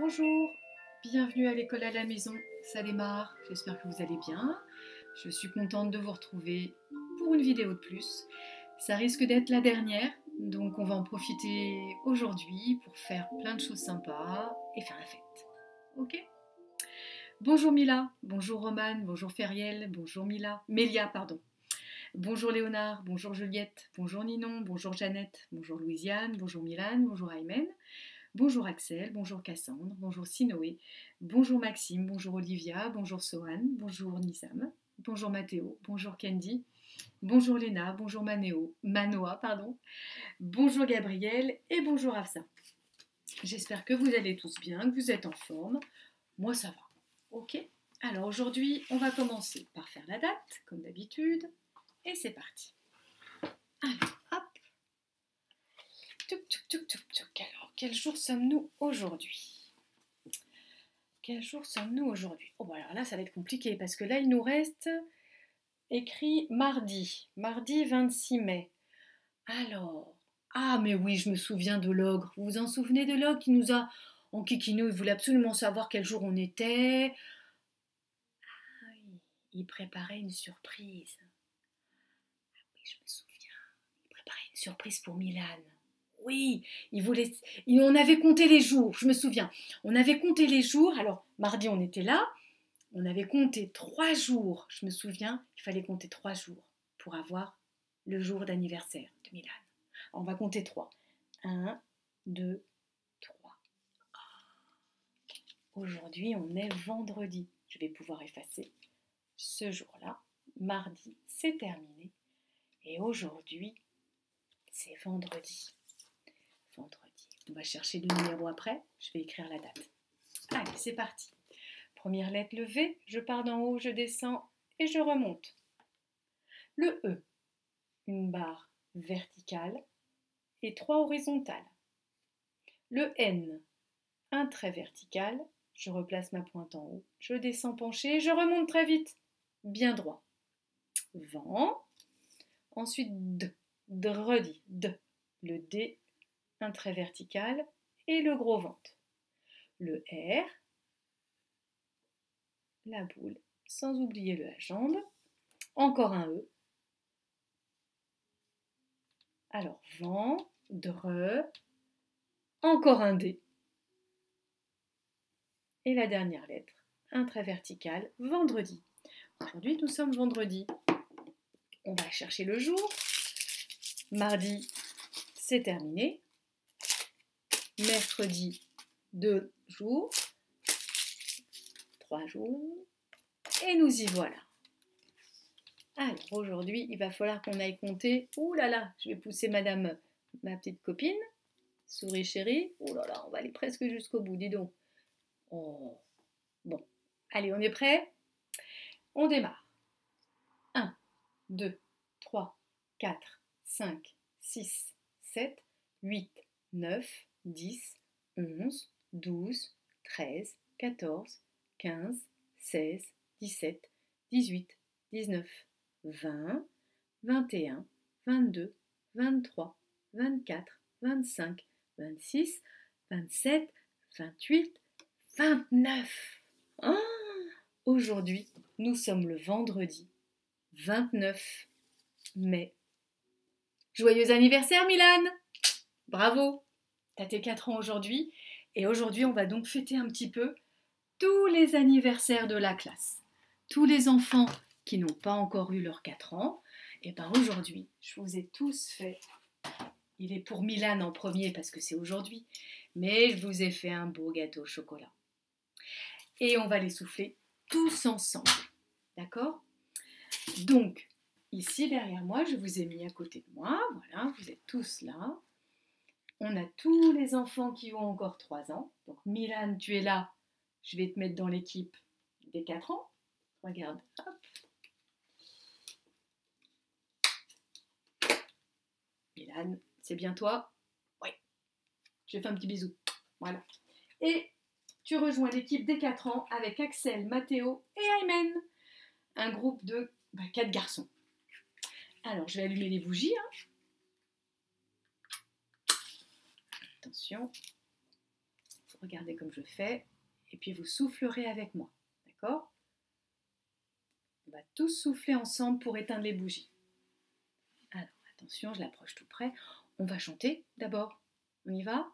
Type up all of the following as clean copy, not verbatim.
Bonjour, bienvenue à l'école à la maison, ça démarre, j'espère que vous allez bien. Je suis contente de vous retrouver pour une vidéo de plus. Ça risque d'être la dernière, donc on va en profiter aujourd'hui pour faire plein de choses sympas et faire la fête. Ok? Bonjour Mila, bonjour Romane, bonjour Feriel, bonjour Mélia, pardon. Bonjour Léonard, bonjour Juliette, bonjour Ninon, bonjour Jeannette, bonjour Louisiane, bonjour Milan, bonjour Aymen. Bonjour Axel, bonjour Cassandre, bonjour Sinoé, bonjour Maxime, bonjour Olivia, bonjour Sohan, bonjour Nizam, bonjour Mathéo, bonjour Candy, bonjour Léna, bonjour Manoa, bonjour Gabriel et bonjour Afsa. J'espère que vous allez tous bien, que vous êtes en forme. Moi ça va. Ok? Alors aujourd'hui, on va commencer par faire la date, comme d'habitude. Et c'est parti. Alors, hop. Alors, quel jour sommes-nous aujourd'hui? Quel jour sommes-nous aujourd'hui? Oh, bah alors là, ça va être compliqué parce que là, il nous reste écrit mardi 26 mai. Alors, ah, mais oui, je me souviens de l'ogre. Vous vous en souvenez de l'ogre qui nous a enquiquinou? Il voulait absolument savoir quel jour on était. Ah oui, il préparait une surprise. Ah oui, je me souviens. Il préparait une surprise pour Milan. Oui, on avait compté les jours, je me souviens. On avait compté les jours, alors mardi on était là, on avait compté 3 jours, je me souviens, il fallait compter 3 jours pour avoir le jour d'anniversaire de Milan. Alors, on va compter 3. 1, 2, 3. Aujourd'hui on est vendredi, je vais pouvoir effacer ce jour-là. Mardi c'est terminé et aujourd'hui c'est vendredi. Vendredi. On va chercher le numéro après, je vais écrire la date. Allez, c'est parti. Première lettre, le V, je pars d'en haut, je descends et je remonte. Le E, une barre verticale et 3 horizontales. Le N, un trait vertical, je replace ma pointe en haut, je descends penché et je remonte très vite, bien droit. Vent, ensuite D, dredi, D, le D, un trait vertical et le gros ventre. Le R, la boule, sans oublier la jambe. Encore un E. Alors, vent, dre, encore un D. Et la dernière lettre, un trait vertical, vendredi. Aujourd'hui, nous sommes vendredi. On va chercher le jour. Mardi, c'est terminé. Mercredi, 2 jours. 3 jours. Et nous y voilà. Alors aujourd'hui, il va falloir qu'on aille compter. Ouh là là, je vais pousser ma petite copine. Souris chérie. Ouh là là, on va aller presque jusqu'au bout, dis donc. Oh. Bon, allez, on est prêt? On démarre. 1, 2, 3, 4, 5, 6, 7, 8, 9, 10, 11, 12, 13, 14, 15, 16, 17, 18, 19, 20, 21, 22, 23, 24, 25, 26, 27, 28, 29. Ah, aujourd'hui, nous sommes le vendredi 29 mai. Joyeux anniversaire Milan! Bravo! T'as tes 4 ans aujourd'hui et aujourd'hui on va donc fêter un petit peu tous les anniversaires de la classe. Tous les enfants qui n'ont pas encore eu leurs 4 ans, et bien aujourd'hui je vous ai tous fait, il est pour Milan en premier parce que c'est aujourd'hui, mais je vous ai fait un beau gâteau au chocolat. Et on va les souffler tous ensemble, d'accord? Donc, ici derrière moi, je vous ai mis à côté de moi, voilà, vous êtes tous là. On a tous les enfants qui ont encore 3 ans. Donc Milan, tu es là, je vais te mettre dans l'équipe des 4 ans. Regarde, hop. Milan, c'est bien toi? Oui. Je fais un petit bisou. Voilà. Et tu rejoins l'équipe des 4 ans avec Axel, Mathéo et Aymen. Un groupe de 4 garçons. Alors, je vais allumer les bougies. Hein. Attention. Il faut regardez comme je fais, et puis vous soufflerez avec moi, d'accord? On va tous souffler ensemble pour éteindre les bougies. Alors, attention, je l'approche tout près. On va chanter d'abord. On y va?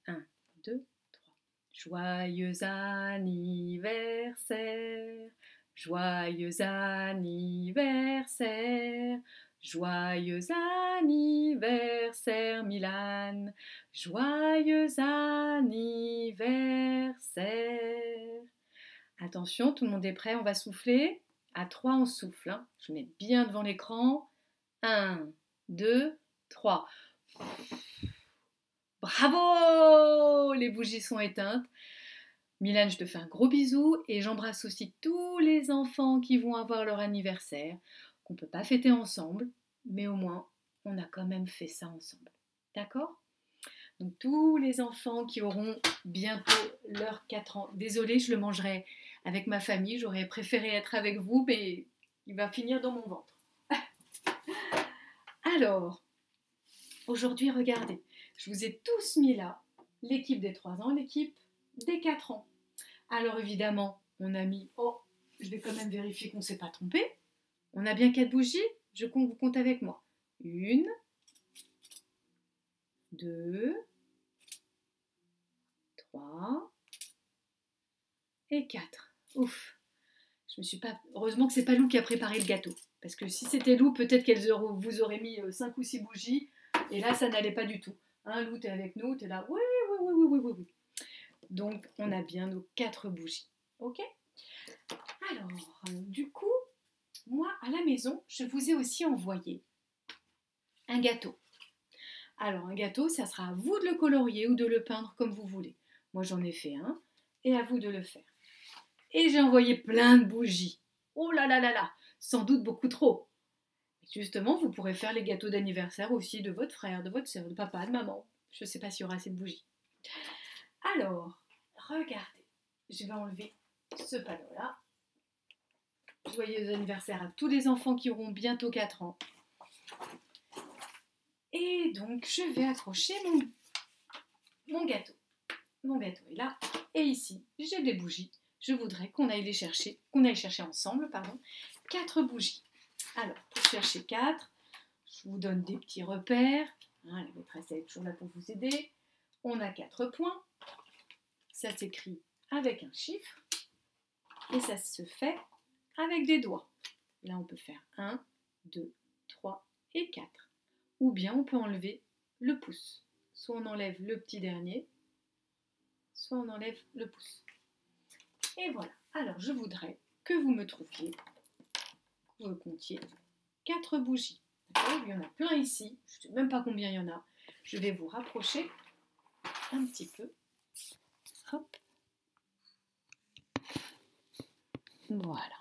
1, 2, 3. Joyeux anniversaire, joyeux anniversaire, joyeux anniversaire Milan, joyeux anniversaire. Attention, tout le monde est prêt, on va souffler. À 3, on souffle. Hein. Je mets bien devant l'écran. 1, 2, 3. Bravo! Les bougies sont éteintes. Milan, je te fais un gros bisou et j'embrasse aussi tous les enfants qui vont avoir leur anniversaire, qu'on ne peut pas fêter ensemble, mais au moins, on a quand même fait ça ensemble. D'accord? Donc tous les enfants qui auront bientôt leurs 4 ans, désolée, je le mangerai avec ma famille, j'aurais préféré être avec vous, mais il va finir dans mon ventre. Alors, aujourd'hui, regardez, je vous ai tous mis là, l'équipe des 3 ans, l'équipe des 4 ans. Alors évidemment, on a mis, oh, je vais quand même vérifier qu'on ne s'est pas trompé. On a bien 4 bougies, vous compte avec moi. 1, 2, 3 et 4. Ouf, je me suis pas. Heureusement que c'est pas Lou qui a préparé le gâteau. Parce que si c'était Lou, peut-être qu'elle vous aurait mis 5 ou 6 bougies. Et là, ça n'allait pas du tout. Hein, Lou, t'es avec nous, t'es là. Oui, oui, oui, oui, oui, oui, oui. Donc, on a bien nos 4 bougies. Ok? Alors, du coup, moi, à la maison, je vous ai aussi envoyé un gâteau. Alors, un gâteau, ça sera à vous de le colorier ou de le peindre comme vous voulez. Moi, j'en ai fait un et à vous de le faire. Et j'ai envoyé plein de bougies. Oh là là là là, sans doute beaucoup trop. Justement, vous pourrez faire les gâteaux d'anniversaire aussi de votre frère, de votre soeur, de papa, de maman. Je ne sais pas s'il y aura assez de bougies. Alors, regardez, je vais enlever ce panneau-là. Joyeux anniversaire à tous les enfants qui auront bientôt 4 ans. Et donc, je vais accrocher mon gâteau. Mon gâteau est là. Et ici, j'ai des bougies. Je voudrais qu'on aille chercher ensemble, 4 bougies. Alors, pour chercher 4, je vous donne des petits repères. Hein, la maîtresse est toujours là pour vous aider. On a 4 points. Ça s'écrit avec un chiffre. Et ça se fait avec des doigts. Là, on peut faire 1, 2, 3 et 4. Ou bien on peut enlever le pouce. Soit on enlève le petit dernier, soit on enlève le pouce. Et voilà. Alors, je voudrais que vous me trouviez, que vous comptiez 4 bougies. Il y en a plein ici. Je ne sais même pas combien il y en a. Je vais vous rapprocher un petit peu. Hop. Voilà.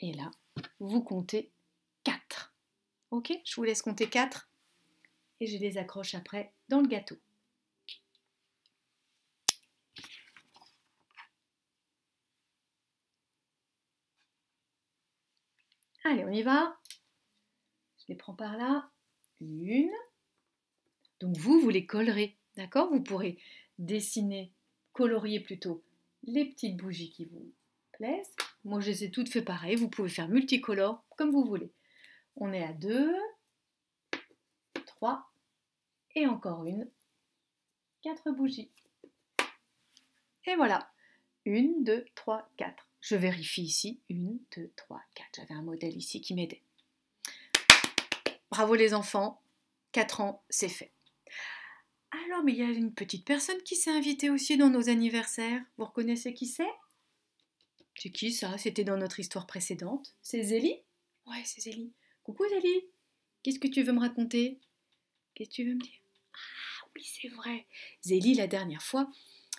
Et là, vous comptez 4. Ok? Je vous laisse compter 4. Et je les accroche après dans le gâteau. Allez, on y va. Je les prends par là. 1. Donc vous les collerez, d'accord? Vous pourrez dessiner, colorier plutôt, les petites bougies qui vous plaisent. Moi, je les ai toutes fait pareil. Vous pouvez faire multicolore, comme vous voulez. On est à 2, 3, et encore une. 4 bougies. Et voilà. 1, 2, 3, 4. Je vérifie ici. 1, 2, 3, 4. J'avais un modèle ici qui m'aidait. Bravo les enfants. 4 ans, c'est fait. Alors, mais il y a une petite personne qui s'est invitée aussi dans nos anniversaires. Vous reconnaissez qui c'est? C'est qui ça? C'était dans notre histoire précédente. C'est Zélie? Ouais, c'est Zélie. Coucou Zélie. Qu'est-ce que tu veux me raconter? Qu'est-ce que tu veux me dire? Ah oui, c'est vrai. Zélie, la dernière fois,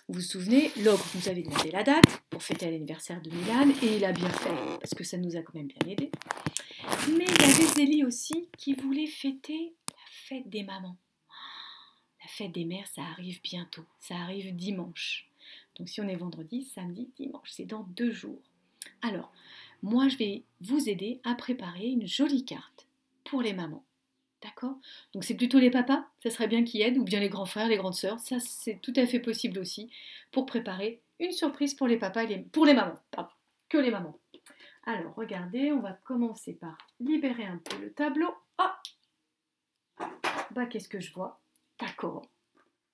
vous vous souvenez, l'ogre nous avait demandé la date pour fêter l'anniversaire de Milan et il a bien fait, parce que ça nous a quand même bien aidé. Mais il y avait Zélie aussi qui voulait fêter la fête des mamans. La fête des mères, ça arrive bientôt, ça arrive dimanche. Donc si on est vendredi, samedi, dimanche, c'est dans 2 jours. Alors, moi je vais vous aider à préparer une jolie carte pour les mamans. D'accord? Donc c'est plutôt les papas, ça serait bien qui aident, ou bien les grands frères, les grandes sœurs, ça c'est tout à fait possible aussi, pour préparer une surprise pour les papas et pour les mamans, pardon, que les mamans. Alors regardez, on va commencer par libérer un peu le tableau. Oh, bah qu'est-ce que je vois? D'accord.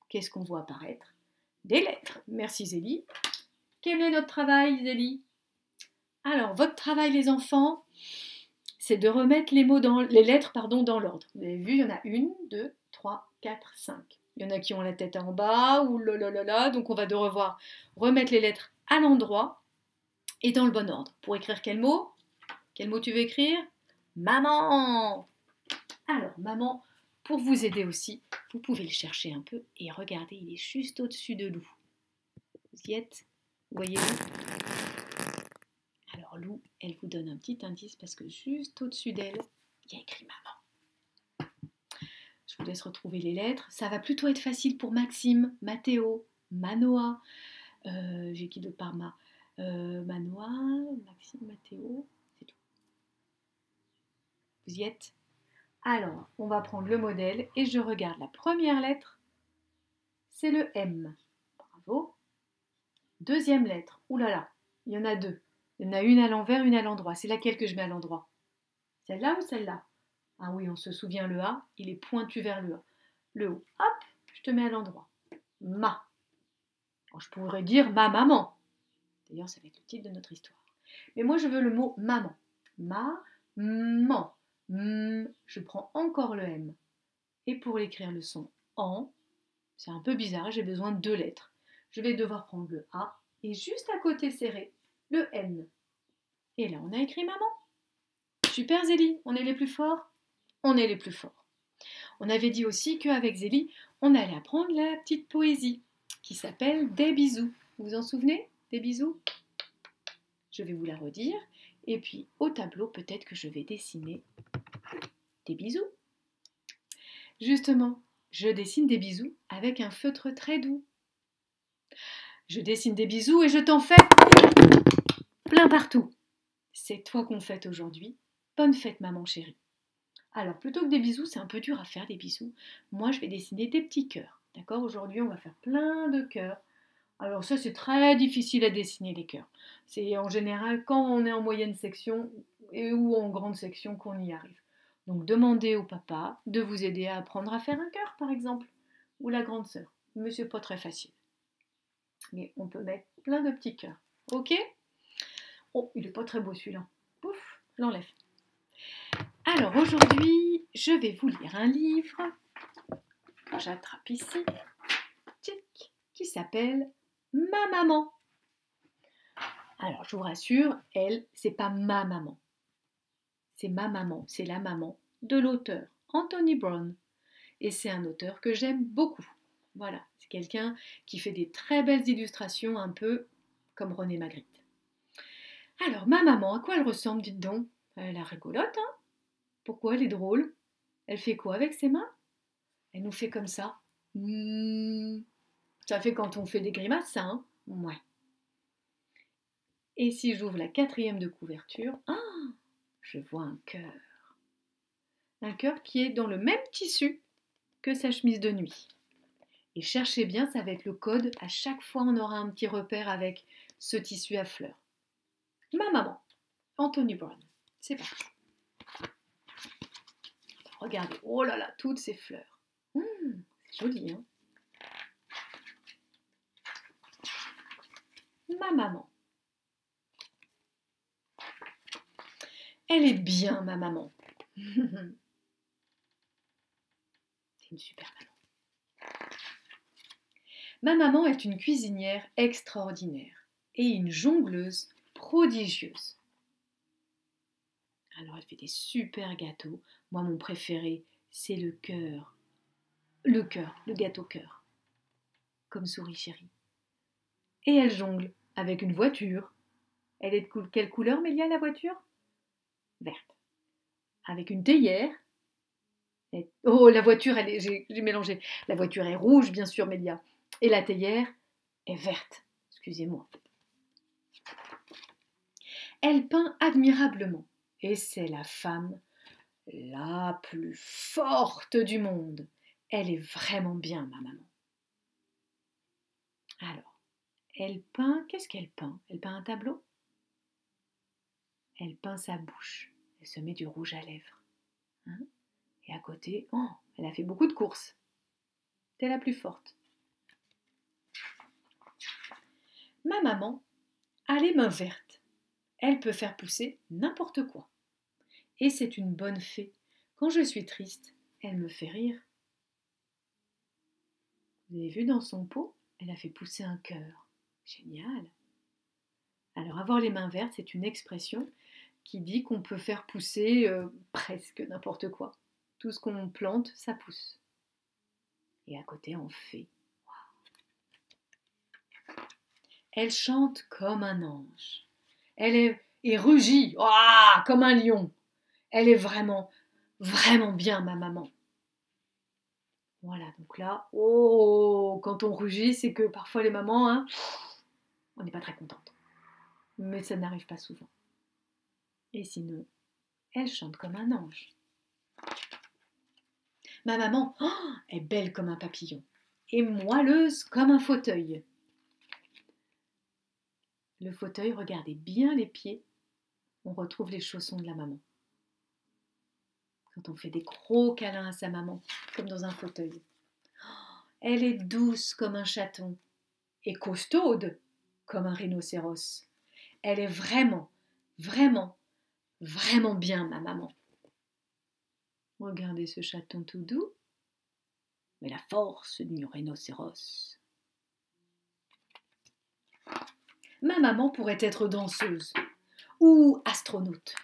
Qu'est-ce qu'on voit apparaître? Des lettres. Merci Zélie. Quel est notre travail, Zélie? Alors, votre travail, les enfants, c'est de remettre les lettres dans l'ordre. Vous avez vu, il y en a 1, 2, 3, 4, 5. Il y en a qui ont la tête en bas, ou là, donc on va devoir remettre les lettres à l'endroit et dans le bon ordre. Pour écrire quel mot? Quel mot tu veux écrire? Maman! Alors, maman, pour vous aider aussi, vous pouvez le chercher un peu et regardez, il est juste au-dessus de Lou. Vous y êtes? Voyez-vous? Alors Lou, elle vous donne un petit indice parce que juste au-dessus d'elle, il y a écrit maman. Je vous laisse retrouver les lettres. Ça va plutôt être facile pour Maxime, Mathéo, Manoa. J'ai qui d'autre par Manoa, Maxime, Mathéo, c'est tout. Vous y êtes? Alors, on va prendre le modèle et je regarde la première lettre. C'est le M. Bravo. Deuxième lettre. Ouh là là, il y en a 2. Il y en a une à l'envers, une à l'endroit. C'est laquelle que je mets à l'endroit? Celle-là ou celle-là? Ah oui, on se souvient, le A, il est pointu vers le A. Le haut, hop, je te mets à l'endroit. Ma. Alors, je pourrais dire ma maman. D'ailleurs, ça va être le titre de notre histoire. Mais moi, je veux le mot maman. Ma-man. Je prends encore le M. Et pour l'écrire le son en, c'est un peu bizarre, j'ai besoin de 2 lettres. Je vais devoir prendre le A et juste à côté serré, le N. Et là, on a écrit maman. Super Zélie, on est les plus forts? On est les plus forts. On avait dit aussi qu'avec Zélie, on allait apprendre la petite poésie qui s'appelle Des bisous. Vous vous en souvenez? Des bisous? Je vais vous la redire. Et puis au tableau, peut-être que je vais dessiner des bisous. Justement, je dessine des bisous avec un feutre très doux. Je dessine des bisous et je t'en fais plein partout. C'est toi qu'on fête aujourd'hui. Bonne fête, maman chérie. Alors, plutôt que des bisous, c'est un peu dur à faire des bisous. Moi, je vais dessiner des petits cœurs. D'accord? Aujourd'hui, on va faire plein de cœurs. Alors ça, c'est très difficile à dessiner les cœurs. C'est en général quand on est en moyenne section ou en grande section qu'on y arrive. Donc, demandez au papa de vous aider à apprendre à faire un cœur, par exemple. Ou la grande sœur. Mais c'est pas très facile. Mais on peut mettre plein de petits cœurs. Ok? Oh, il est pas très beau celui-là. Pouf, je l'enlève. Alors aujourd'hui, je vais vous lire un livre, j'attrape ici, qui s'appelle Ma maman. Alors je vous rassure, elle, c'est pas ma maman. C'est ma maman, c'est la maman de l'auteur, Anthony Brown. Et c'est un auteur que j'aime beaucoup. Voilà, c'est quelqu'un qui fait des très belles illustrations, un peu comme René Magritte. Alors ma maman, à quoi elle ressemble, dites donc? Elle a rigolote, hein? Pourquoi elle est drôle? Elle fait quoi avec ses mains? Elle nous fait comme ça. Ça fait quand on fait des grimaces, ça, hein? Ouais. Et si j'ouvre la 4e de couverture, je vois un cœur. Un cœur qui est dans le même tissu que sa chemise de nuit. Et cherchez bien, ça va être le code. À chaque fois, on aura un petit repère avec ce tissu à fleurs. Ma maman, Anthony Brown. C'est parti. Regardez, oh là là, toutes ces fleurs. C'est joli, hein? Ma maman. Elle est bien, ma maman. C'est une super maman. Ma maman est une cuisinière extraordinaire et une jongleuse prodigieuse. Alors elle fait des super gâteaux. Moi, mon préféré, c'est le cœur. Le gâteau cœur. Comme Souris Chérie. Et elle jongle avec une voiture. Elle est de quelle couleur, Mélia, la voiture? Verte. Avec une théière. Oh, la voiture, j'ai mélangé. La voiture est rouge, bien sûr, Mélia. Et la théière est verte. Excusez-moi. Elle peint admirablement. Et c'est la femme la plus forte du monde. Elle est vraiment bien, ma maman. Alors, elle peint, qu'est-ce qu'elle peint? Elle peint un tableau? Elle peint sa bouche. Elle se met du rouge à lèvres. Hein? Et à côté, oh, elle a fait beaucoup de courses. C'est la plus forte. Ma maman a les mains vertes. Elle peut faire pousser n'importe quoi. Et c'est une bonne fée. Quand je suis triste, elle me fait rire. Vous avez vu dans son pot, elle a fait pousser un cœur. Génial. Alors avoir les mains vertes, c'est une expression qui dit qu'on peut faire pousser presque n'importe quoi. Tout ce qu'on plante, ça pousse. Et à côté, en fée. Elle chante comme un ange. Elle est rugit comme un lion. Elle est vraiment, vraiment bien, ma maman. Voilà, donc là, oh, quand on rugit, c'est que parfois les mamans, hein, on n'est pas très contente. Mais ça n'arrive pas souvent. Et sinon, elle chante comme un ange. Ma maman est belle comme un papillon et moelleuse comme un fauteuil. Le fauteuil, regardez bien les pieds, on retrouve les chaussons de la maman. Quand on fait des gros câlins à sa maman, comme dans un fauteuil. Elle est douce comme un chaton et costaude comme un rhinocéros. Elle est vraiment, vraiment, vraiment bien, ma maman. Regardez ce chaton tout doux, mais la force du rhinocéros. Ma maman pourrait être danseuse ou astronaute.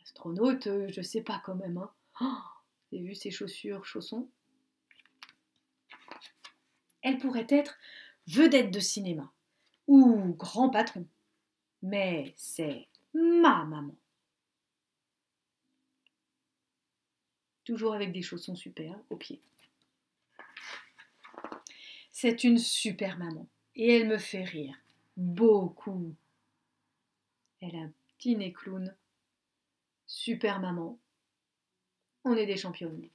Astronaute, je sais pas quand même. Hein. Oh, vous avez vu ses chaussures, chaussons? Elle pourrait être vedette de cinéma ou grand patron. Mais c'est ma maman. Toujours avec des chaussons super aux pieds. C'est une super maman et elle me fait rire beaucoup. Elle a un petit nez clown. Super maman. On est des championnes.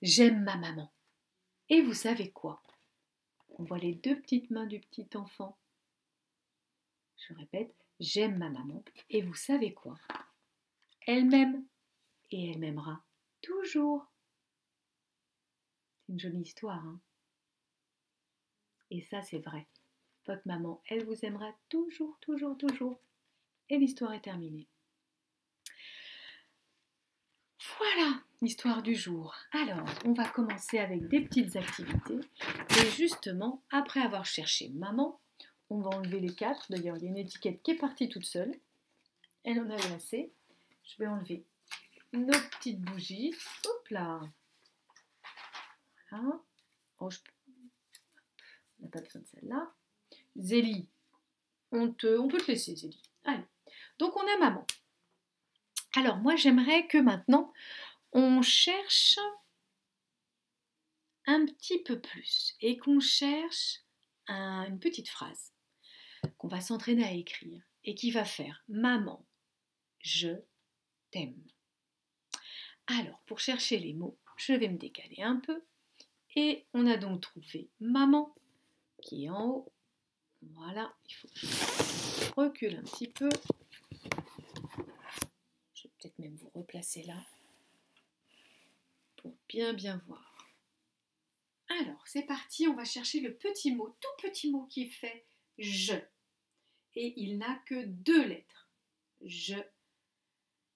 J'aime ma maman. Et vous savez quoi? On voit les deux petites mains du petit enfant. Je répète, j'aime ma maman. Et vous savez quoi? Elle m'aime. Et elle m'aimera toujours. C'est une jolie histoire, hein? Et ça, c'est vrai. Votre maman, elle vous aimera toujours, toujours, toujours. Et l'histoire est terminée. Voilà l'histoire du jour. Alors, on va commencer avec des petites activités. Et justement, après avoir cherché maman, on va enlever les 4. D'ailleurs, il y a une étiquette qui est partie toute seule. Elle en avait assez. Je vais enlever nos petites bougies. Hop là. Voilà. Oh, on n'a pas besoin de celle-là. Zélie, on peut te laisser, Zélie. Allez. Donc, on a maman. Alors, moi, j'aimerais que maintenant, on cherche un petit peu plus et qu'on cherche une petite phrase qu'on va s'entraîner à écrire et qui va faire maman, je t'aime. Alors, pour chercher les mots, je vais me décaler un peu et on a donc trouvé maman qui est en haut. Voilà, il faut que je recule un petit peu. Je vais peut-être même vous replacer là pour bien voir. Alors, c'est parti, on va chercher le petit mot, tout petit mot qui fait je. Et il n'a que 2 lettres. Je.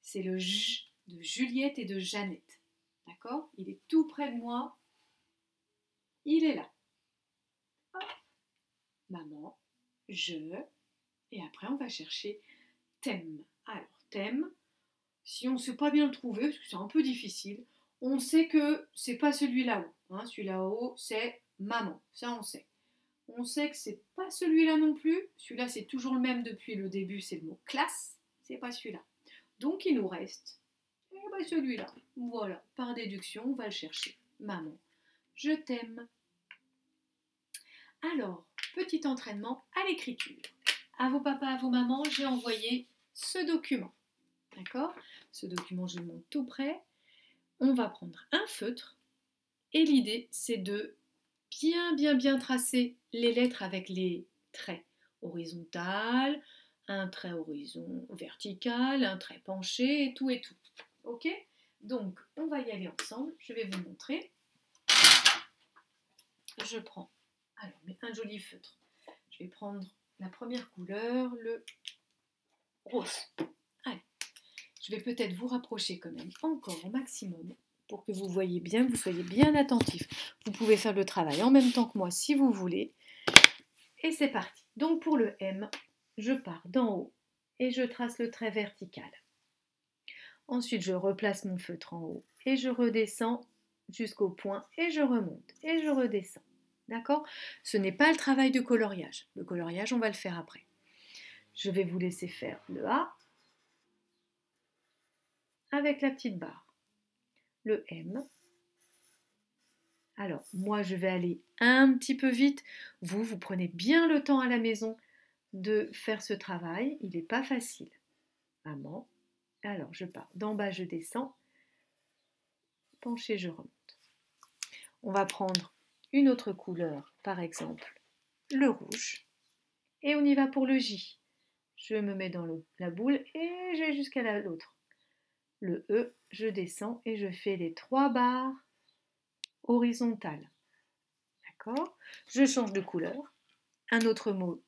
C'est le J de Juliette et de Jeannette. D'accord? Il est tout près de moi. Il est là. Hop. Maman, je. Et après, on va chercher thème. Alors, thème, si on ne sait pas bien le trouver, parce que c'est un peu difficile, on sait que c'est pas celui-là haut. Hein, celui-là haut, c'est maman. Ça, on sait. On sait que c'est pas celui-là non plus. Celui-là, c'est toujours le même depuis le début, c'est le mot classe. C'est pas celui-là. Donc, il nous reste celui-là. Voilà, par déduction, on va le chercher. Maman, je t'aime. Alors, petit entraînement à l'écriture. À vos papas, à vos mamans, j'ai envoyé ce document. D'accord? Ce document, je le montre tout près. On va prendre un feutre et l'idée, c'est de bien tracer les lettres avec les traits horizontal, un trait horizon vertical, un trait penché et tout. Ok? Donc, on va y aller ensemble. Je vais vous montrer. Je prends alors un joli feutre. Je vais prendre la première couleur, le rose. Allez, je vais peut-être vous rapprocher quand même encore au maximum pour que vous voyez bien, que vous soyez bien attentif. Vous pouvez faire le travail en même temps que moi si vous voulez. Et c'est parti. Donc pour le M, je pars d'en haut et je trace le trait vertical. Ensuite, je replace mon feutre en haut et je redescends jusqu'au point et je remonte et je redescends. D'accord? Ce n'est pas le travail de coloriage. Le coloriage, on va le faire après. Je vais vous laisser faire le A avec la petite barre. Le M. Alors, moi, je vais aller un petit peu vite. Vous prenez bien le temps à la maison de faire ce travail. Il n'est pas facile. Vraiment. Alors, je pars d'en bas, je descends. Penché, je remonte. On va prendre une autre couleur, par exemple le rouge. Et on y va pour le J. Je me mets dans la boule et je vais jusqu'à l'autre. Le E, je descends et je fais les 3 barres horizontales. D'accord? Je change de couleur. Un autre mot,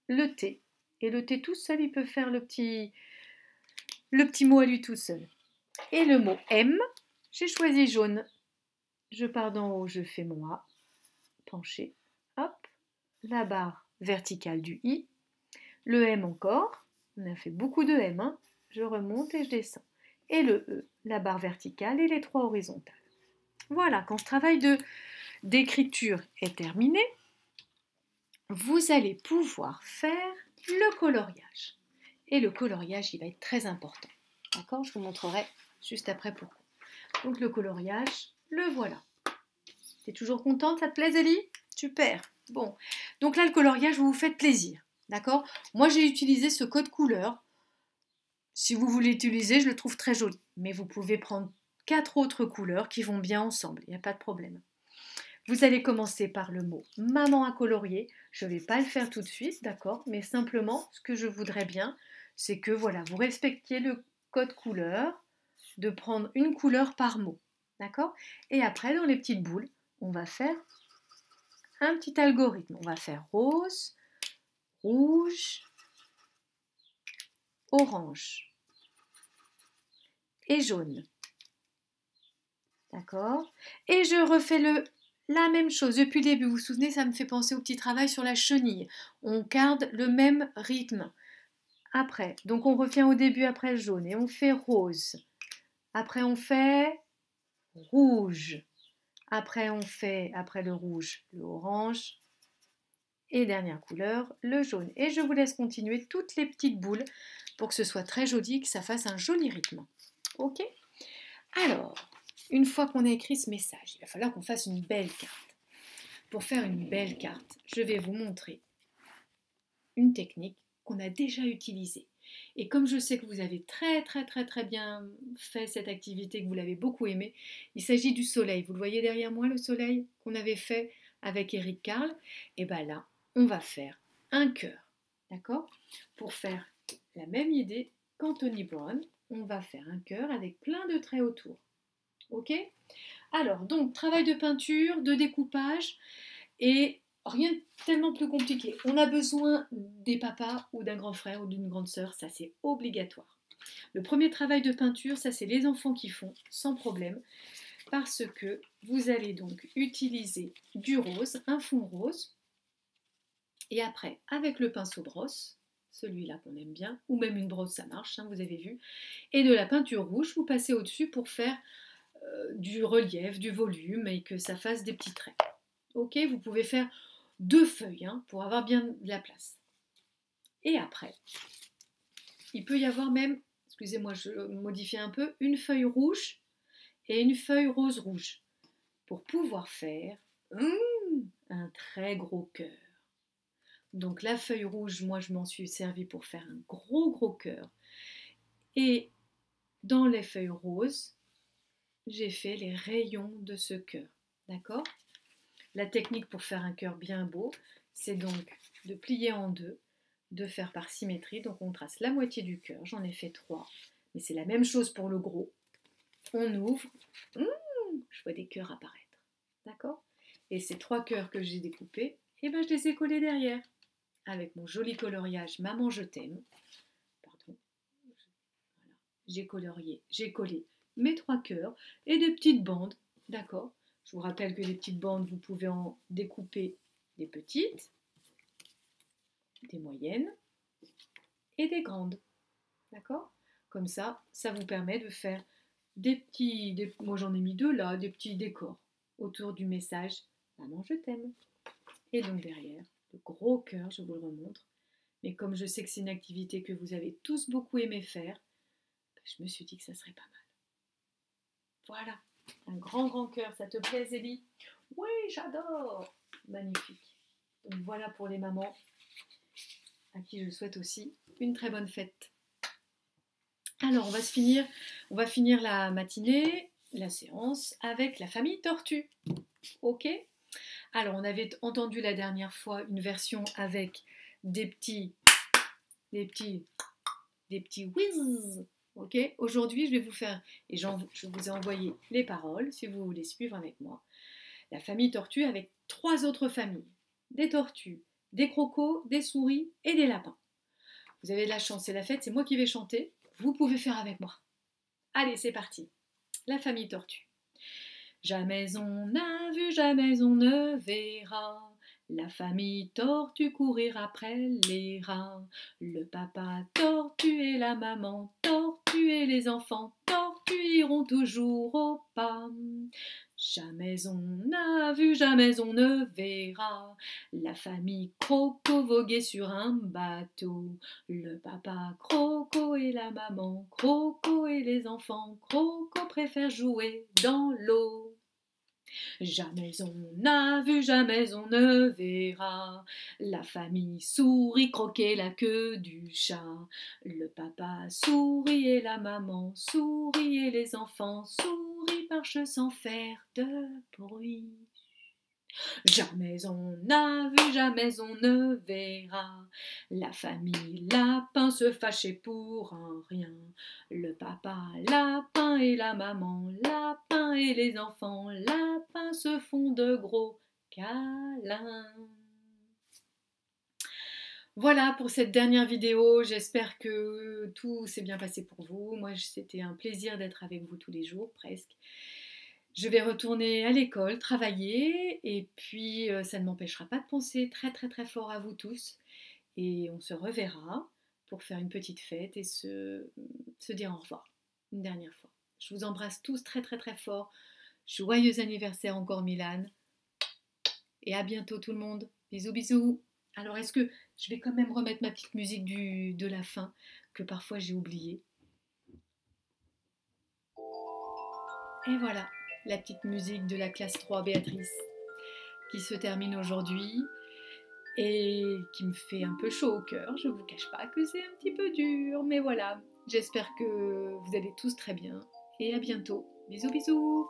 le T. Et le T tout seul, il peut faire le petit mot à lui tout seul. Et le mot M, j'ai choisi jaune. Je pars d'en haut, je fais mon A, penché, hop, la barre verticale du I, le M encore, on a fait beaucoup de M, hein. Je remonte et je descends. Et le E, la barre verticale et les 3 horizontales. Voilà, quand ce travail d'écriture est terminé, vous allez pouvoir faire le coloriage. Et le coloriage, il va être très important. D'accord? Je vous montrerai juste après pourquoi. Donc le coloriage, le voilà. T'es toujours contente? Ça te plaît, Zélie? Super. Bon. Donc là, le coloriage, vous vous faites plaisir. D'accord? Moi, j'ai utilisé ce code couleur. Si vous voulez l'utiliser, je le trouve très joli. Mais vous pouvez prendre 4 autres couleurs qui vont bien ensemble. Il n'y a pas de problème. Vous allez commencer par le mot maman à colorier. Je ne vais pas le faire tout de suite, d'accord? Mais simplement, ce que je voudrais bien, c'est que voilà, vous respectiez le code couleur, de prendre une couleur par mot. D'accord? Et après, dans les petites boules, on va faire un petit algorithme. On va faire rose, rouge, orange et jaune. D'accord? Et je refais la même chose depuis le début. Vous vous souvenez, ça me fait penser au petit travail sur la chenille. On garde le même rythme. Après, donc on revient au début après le jaune et on fait rose. Après on fait rouge. Après on fait, après le rouge, le orange. Et dernière couleur, le jaune. Et je vous laisse continuer toutes les petites boules pour que ce soit très joli, que ça fasse un joli rythme. Ok? Alors, une fois qu'on a écrit ce message, il va falloir qu'on fasse une belle carte. Pour faire une belle carte, je vais vous montrer une technique qu'on a déjà utilisée. Et comme je sais que vous avez très bien fait cette activité, que vous l'avez beaucoup aimée, il s'agit du soleil. Vous le voyez derrière moi, le soleil qu'on avait fait avec Eric Carle? Et bien là, on va faire un cœur. D'accord? Pour faire la même idée qu'Anthony Brown, on va faire un cœur avec plein de traits autour. Ok? Alors, donc, travail de peinture, de découpage, et rien de tellement plus compliqué. On a besoin des papas ou d'un grand frère ou d'une grande sœur, ça c'est obligatoire. Le premier travail de peinture, ça c'est les enfants qui font, sans problème, parce que vous allez donc utiliser du rose, un fond rose, et après, avec le pinceau brosse, celui-là qu'on aime bien, ou même une brosse, ça marche, hein, vous avez vu, et de la peinture rouge, vous passez au-dessus pour faire du relief, du volume, et que ça fasse des petits traits. Ok, vous pouvez faire 2 feuilles hein, pour avoir bien de la place. Et après, il peut y avoir même, excusez-moi, je modifie un peu, une feuille rouge et une feuille rose rouge pour pouvoir faire un très gros cœur. Donc la feuille rouge, moi je m'en suis servi pour faire un gros cœur. Et dans les feuilles roses, j'ai fait les rayons de ce cœur. D'accord? La technique pour faire un cœur bien beau, c'est donc de plier en deux, de faire par symétrie. Donc on trace la moitié du cœur, j'en ai fait 3. Mais c'est la même chose pour le gros. On ouvre, je vois des cœurs apparaître. D'accord? Et ces 3 cœurs que j'ai découpés, eh ben, je les ai collés derrière. Avec mon joli coloriage Maman je t'aime. Pardon. Voilà. J'ai collé mes 3 cœurs et des petites bandes. D'accord? Je vous rappelle que les petites bandes, vous pouvez en découper des petites, des moyennes et des grandes. D'accord? Comme ça vous permet de faire des petits, moi j'en ai mis 2 là, des petits décors autour du message Maman je t'aime. Et donc derrière, le gros cœur, je vous le remontre. Mais comme je sais que c'est une activité que vous avez tous beaucoup aimé faire, je me suis dit que ça serait pas mal. Voilà, un grand cœur, ça te plaît Zélie? Oui, j'adore. Magnifique. Donc voilà pour les mamans à qui je souhaite aussi une très bonne fête. Alors on va finir la matinée, la séance avec la famille Tortue. Ok? Alors on avait entendu la dernière fois une version avec des petits whiz. Ok? Aujourd'hui je vais vous faire, et je vous ai envoyé les paroles si vous voulez suivre avec moi. La famille Tortue avec 3 autres familles. Des tortues, des crocos, des souris et des lapins. Vous avez de la chance, c'est la fête, c'est moi qui vais chanter. Vous pouvez faire avec moi. Allez, c'est parti. La famille Tortue. Jamais on n'a vu, jamais on ne verra la famille Tortue courir après les rats. Le papa Tortue et la maman Tortue et les enfants Tortue iront toujours au pas. Jamais on n'a vu, jamais on ne verra la famille Croco voguer sur un bateau. Le papa Croco et la maman Croco et les enfants Croco préfèrent jouer dans l'eau. Jamais on n'a vu, jamais on ne verra la famille souris croquer la queue du chat. Le papa souris et la maman souris et les enfants souris marchent sans faire de bruit. Jamais on n'a vu, jamais on ne verra la famille lapin se fâcher pour un rien. Le papa lapin et la maman lapin et les enfants lapins se font de gros câlins. Voilà pour cette dernière vidéo, j'espère que tout s'est bien passé pour vous. Moi, c'était un plaisir d'être avec vous tous les jours, presque. Je vais retourner à l'école, travailler, et puis ça ne m'empêchera pas de penser très fort à vous tous. Et on se reverra pour faire une petite fête et se dire au revoir une dernière fois. Je vous embrasse tous très fort. Joyeux anniversaire encore Milan. Et à bientôt tout le monde. Bisous bisous. Alors est-ce que je vais quand même remettre ma petite musique de la fin que parfois j'ai oubliée. Et voilà, la petite musique de la classe 3 Béatrice qui se termine aujourd'hui et qui me fait un peu chaud au cœur. Je ne vous cache pas que c'est un petit peu dur, mais voilà. J'espère que vous allez tous très bien et à bientôt. Bisous bisous.